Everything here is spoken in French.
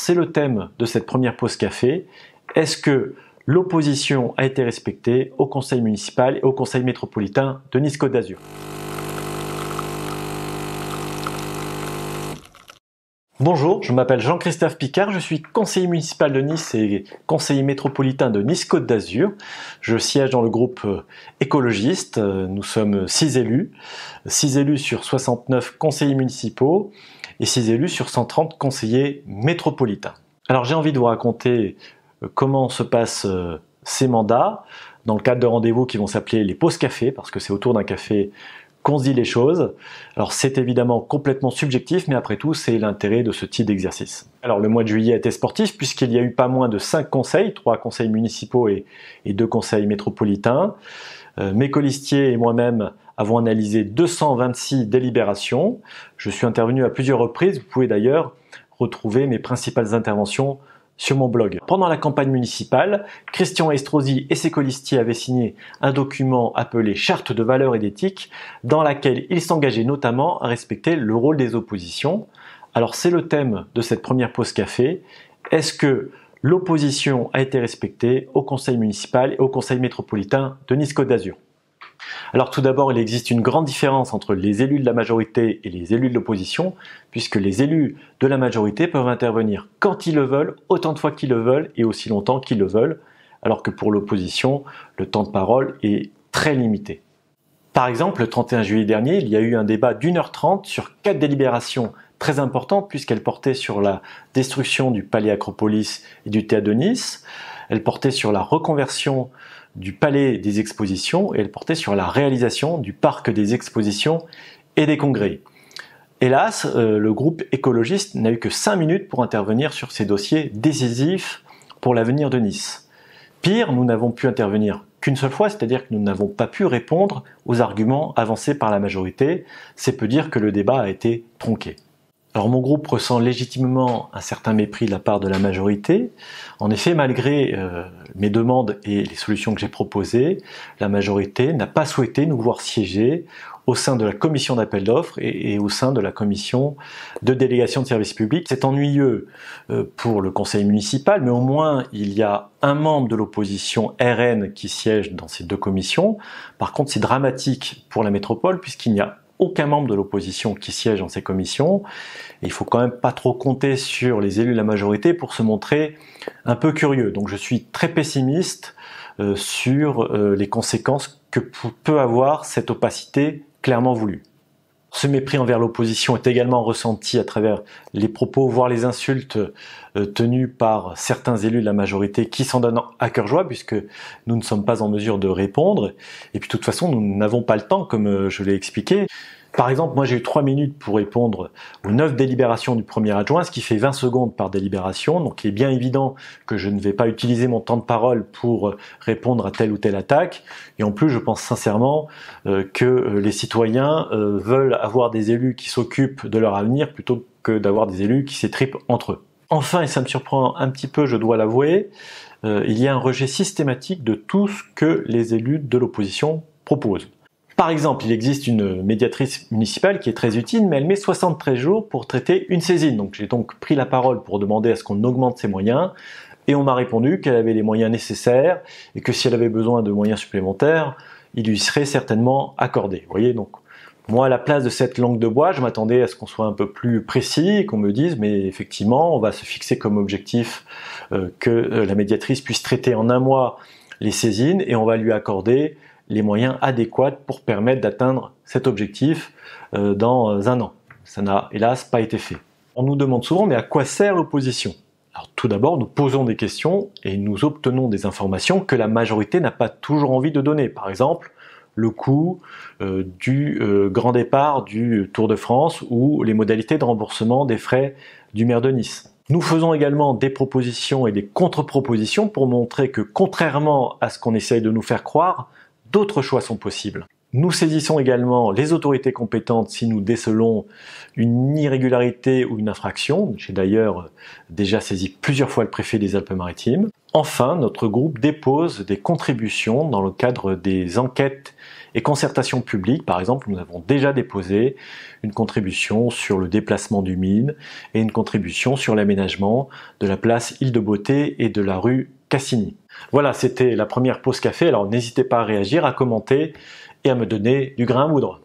c'est le thème de cette première pause café. Est-ce que l'opposition a été respectée au conseil municipal et au conseil métropolitain de Nice-Côte d'Azur? Bonjour, je m'appelle Jean-Christophe Picard, je suis conseiller municipal de Nice et conseiller métropolitain de Nice-Côte d'Azur. Je siège dans le groupe écologiste, nous sommes 6 élus sur 69 conseillers municipaux et 6 élus sur 130 conseillers métropolitains. Alors j'ai envie de vous raconter comment se passent ces mandats dans le cadre de rendez-vous qui vont s'appeler les pauses café, parce que c'est autour d'un café qu'on se dit les choses. Alors c'est évidemment complètement subjectif, mais après tout c'est l'intérêt de ce type d'exercice. Alors le mois de juillet a été sportif puisqu'il y a eu pas moins de 5 conseils, 3 conseils municipaux et 2 conseils métropolitains. Mes colistiers et moi-même avons analysé 226 délibérations. Je suis intervenu à plusieurs reprises, vous pouvez d'ailleurs retrouver mes principales interventions sur mon blog. Pendant la campagne municipale, Christian Estrosi et ses colistiers avaient signé un document appelé Charte de valeurs et d'éthique, dans laquelle ils s'engageaient notamment à respecter le rôle des oppositions. Alors c'est le thème de cette première pause café. Est-ce que l'opposition a été respectée au conseil municipal et au conseil métropolitain de Nice-Côte d'Azur? Alors tout d'abord, il existe une grande différence entre les élus de la majorité et les élus de l'opposition, puisque les élus de la majorité peuvent intervenir quand ils le veulent, autant de fois qu'ils le veulent et aussi longtemps qu'ils le veulent, alors que pour l'opposition, le temps de parole est très limité. Par exemple, le 31 juillet dernier, il y a eu un débat d'1h30 sur 4 délibérations très importantes, puisqu'elles portaient sur la destruction du palais Acropolis et du théâtre de Nice, elles portaient sur la reconversion du palais des expositions et elle portait sur la réalisation du parc des expositions et des congrès. Hélas, le groupe écologiste n'a eu que 5 minutes pour intervenir sur ces dossiers décisifs pour l'avenir de Nice. Pire, nous n'avons pu intervenir qu'une seule fois, c'est-à-dire que nous n'avons pas pu répondre aux arguments avancés par la majorité. C'est peu dire que le débat a été tronqué. Alors mon groupe ressent légitimement un certain mépris de la part de la majorité. En effet, malgré mes demandes et les solutions que j'ai proposées, la majorité n'a pas souhaité nous voir siéger au sein de la commission d'appel d'offres et au sein de la commission de délégation de services publics. C'est ennuyeux pour le conseil municipal, mais au moins il y a un membre de l'opposition RN qui siège dans ces 2 commissions. Par contre, c'est dramatique pour la métropole puisqu'il n'y a aucun membre de l'opposition qui siège dans ces commissions. Et il faut quand même pas trop compter sur les élus de la majorité pour se montrer un peu curieux. Donc je suis très pessimiste sur les conséquences que peut avoir cette opacité clairement voulue. Ce mépris envers l'opposition est également ressenti à travers les propos, voire les insultes tenues par certains élus de la majorité qui s'en donnent à cœur joie puisque nous ne sommes pas en mesure de répondre. Et puis de toute façon, nous n'avons pas le temps, comme je l'ai expliqué. Par exemple, moi j'ai eu 3 minutes pour répondre aux 9 délibérations du premier adjoint, ce qui fait 20 secondes par délibération. Donc il est bien évident que je ne vais pas utiliser mon temps de parole pour répondre à telle ou telle attaque. Et en plus, je pense sincèrement que les citoyens veulent avoir des élus qui s'occupent de leur avenir plutôt que d'avoir des élus qui s'étripent entre eux. Enfin, et ça me surprend un petit peu, je dois l'avouer, il y a un rejet systématique de tout ce que les élus de l'opposition proposent. Par exemple, il existe une médiatrice municipale qui est très utile, mais elle met 73 jours pour traiter une saisine. Donc j'ai donc pris la parole pour demander à ce qu'on augmente ses moyens, et on m'a répondu qu'elle avait les moyens nécessaires, et que si elle avait besoin de moyens supplémentaires, ils lui seraient certainement accordés. Vous voyez, donc moi, à la place de cette langue de bois, je m'attendais à ce qu'on soit un peu plus précis, qu'on me dise, mais effectivement, on va se fixer comme objectif que la médiatrice puisse traiter en 1 mois les saisines, et on va lui accorder les moyens adéquats pour permettre d'atteindre cet objectif dans 1 an. Ça n'a hélas pas été fait. On nous demande souvent, mais à quoi sert l'opposition? Alors tout d'abord, nous posons des questions et nous obtenons des informations que la majorité n'a pas toujours envie de donner. Par exemple, le coût du grand départ du Tour de France ou les modalités de remboursement des frais du maire de Nice. Nous faisons également des propositions et des contre-propositions pour montrer que, contrairement à ce qu'on essaye de nous faire croire, d'autres choix sont possibles. Nous saisissons également les autorités compétentes si nous décelons une irrégularité ou une infraction. J'ai d'ailleurs déjà saisi plusieurs fois le préfet des Alpes-Maritimes. Enfin, notre groupe dépose des contributions dans le cadre des enquêtes et concertations publiques. Par exemple, nous avons déjà déposé une contribution sur le déplacement du mine et une contribution sur l'aménagement de la place Île-de-Beauté et de la rue Cassini. Voilà, c'était la première pause café. Alors n'hésitez pas à réagir, à commenter et à me donner du grain à moudre.